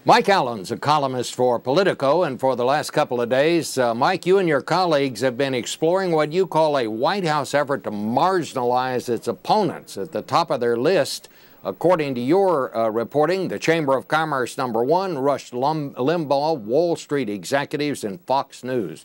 Mike Allen's a columnist for Politico, and for the last couple of days, Mike, you and your colleagues have been exploring what you call a White House effort to marginalize its opponents. At the top of their list, according to your reporting, the Chamber of Commerce #1, Rush Limbaugh, Wall Street executives, and Fox News.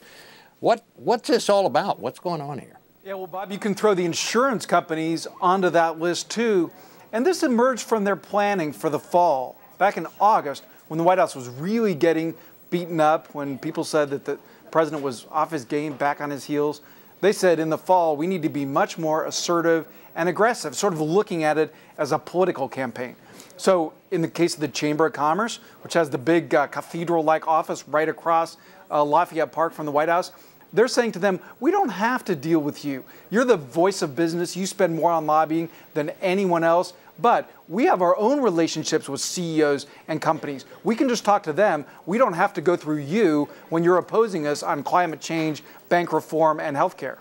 What's this all about? What's going on here? Yeah, well, Bob, you can throw the insurance companies onto that list, too. And this emerged from their planning for the fall. Back in August, when the White House was really getting beaten up, when people said that the president was off his game, back on his heels, they said in the fall, we need to be much more assertive and aggressive, sort of looking at it as a political campaign. So in the case of the Chamber of Commerce, which has the big cathedral-like office right across Lafayette Park from the White House, they're saying to them, we don't have to deal with you. You're the voice of business. You spend more on lobbying than anyone else. But we have our own relationships with CEOs and companies. We can just talk to them. We don't have to go through you when you're opposing us on climate change, bank reform, and health care.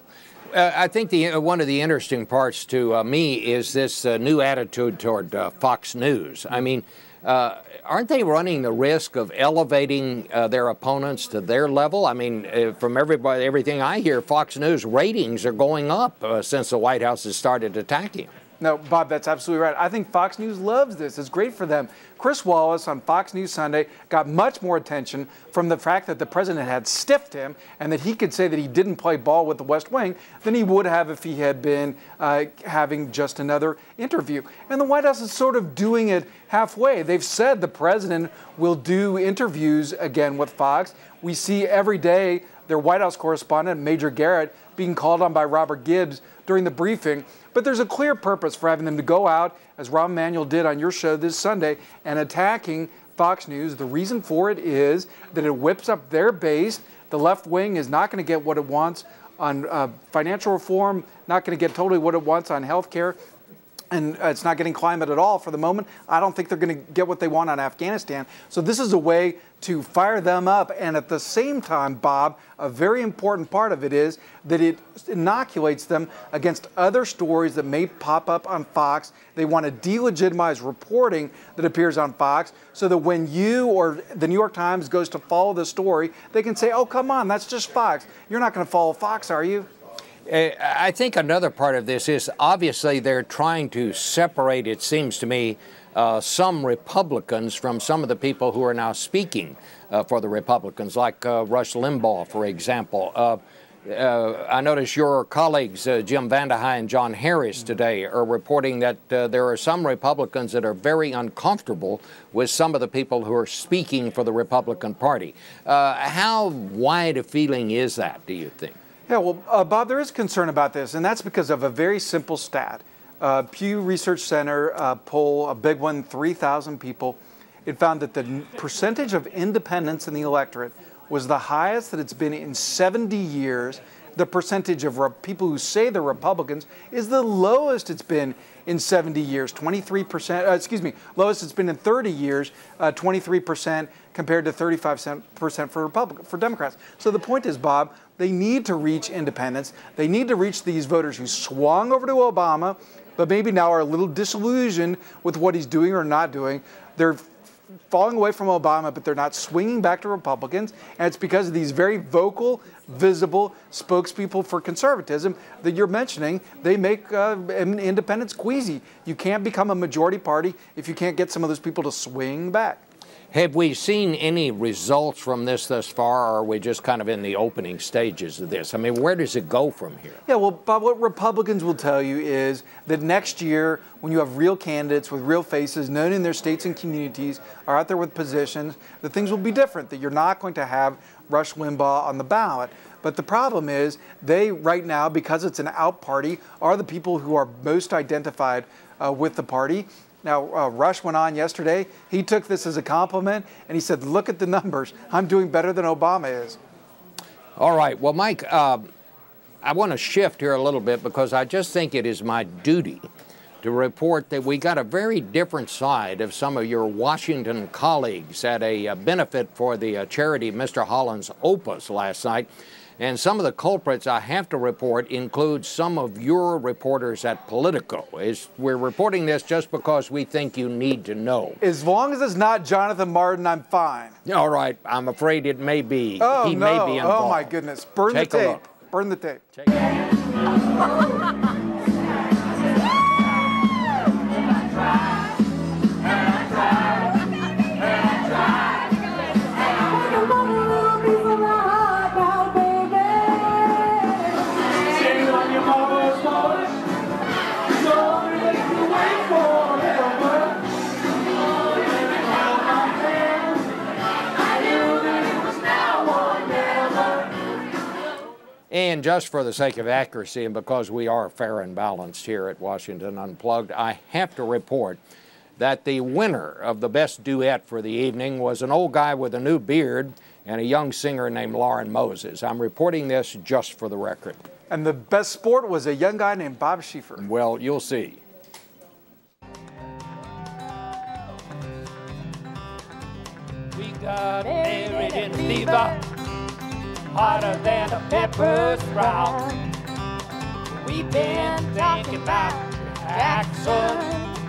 I think one of the interesting parts to me is this new attitude toward Fox News. I mean, aren't they running the risk of elevating their opponents to their level? I mean, from everything I hear, Fox News ratings are going up since the White House has started attacking them. No, Bob, that's absolutely right. I think Fox News loves this. It's great for them. Chris Wallace on Fox News Sunday got much more attention from the fact that the president had stiffed him and that he could say that he didn't play ball with the West Wing than he would have if he had been having just another interview. And the White House is sort of doing it halfway. They've said the president will do interviews again with Fox. We see every day their White House correspondent, Major Garrett, being called on by Robert Gibbs during the briefing. But there's a clear purpose for having them to go out, as Rahm Emanuel did on your show this Sunday, and attacking Fox News. The reason for it is that it whips up their base. The left wing is not going to get what it wants on financial reform, not going to get totally what it wants on health care. And it's not getting climate at all for the moment. I don't think they're going to get what they want on Afghanistan. So this is a way to fire them up. And at the same time, Bob, a very important part of it is that it inoculates them against other stories that may pop up on Fox. They want to delegitimize reporting that appears on Fox so that when you or the New York Times goes to follow the story, they can say, oh, come on, that's just Fox. You're not going to follow Fox, are you? I think another part of this is obviously they're trying to separate, it seems to me, some Republicans from some of the people who are now speaking for the Republicans, like Rush Limbaugh, for example. I notice your colleagues, Jim Vandehei and John Harris, today are reporting that there are some Republicans that are very uncomfortable with some of the people who are speaking for the Republican Party. How wide a feeling is that, do you think? Yeah, well, Bob, there is concern about this, and that's because of a very simple stat. Pew Research Center poll, a big one, 3,000 people. It found that the percentage of independents in the electorate was the highest that it's been in 70 years. The percentage of people who say they're Republicans is the lowest it's been in 70 years, 23%, lowest it's been in 30 years, 23% compared to 35% for Democrats. So the point is, Bob, they need to reach independents. They need to reach these voters who swung over to Obama, but maybe now are a little disillusioned with what he's doing or not doing. They're falling away from Obama, but they're not swinging back to Republicans. And it's because of these very vocal, visible spokespeople for conservatism that you're mentioning. They make independents queasy. You can't become a majority party if you can't get some of those people to swing back. Have we seen any results from this thus far, or are we just kind of in the opening stages of this? I mean, where does it go from here? Yeah, well, Bob, what Republicans will tell you is that next year, when you have real candidates with real faces, known in their states and communities, are out there with positions, that things will be different, that you're not going to have Rush Limbaugh on the ballot. But the problem is they, right now, because it's an out party, are the people who are most identified with the party. Now, Rush went on yesterday. He took this as a compliment, and he said, look at the numbers. I'm doing better than Obama is. All right. Well, Mike, I want to shift here a little bit because I just think it is my duty to report that we got a very different side of some of your Washington colleagues at a benefit for the charity Mr. Holland's Opus last night. And some of the culprits, I have to report, include some of your reporters at Politico. We're reporting this just because we think you need to know. As long as it's not Jonathan Martin, I'm fine. All right. I'm afraid it may be. Oh, he no. may be involved. Oh, my goodness. Burn Take the a tape. look. Burn the tape. And just for the sake of accuracy, and because we are fair and balanced here at Washington Unplugged, I have to report that the winner of the best duet for the evening was an old guy with a new beard and a young singer named Lauren Moses. I'm reporting this just for the record. And the best sport was a young guy named Bob Schieffer. Well, you'll see. We got married in fever, hotter than a pepper sprout. We've been thinking about Jackson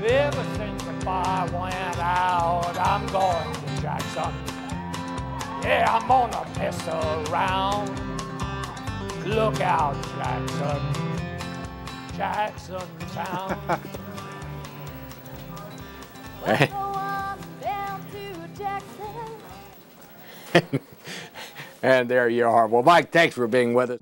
ever since the fire went out. I'm going to Jackson. Yeah, I'm gonna mess around. Look out, Jackson. Jackson Town. And there you are. Well, Mike, thanks for being with us.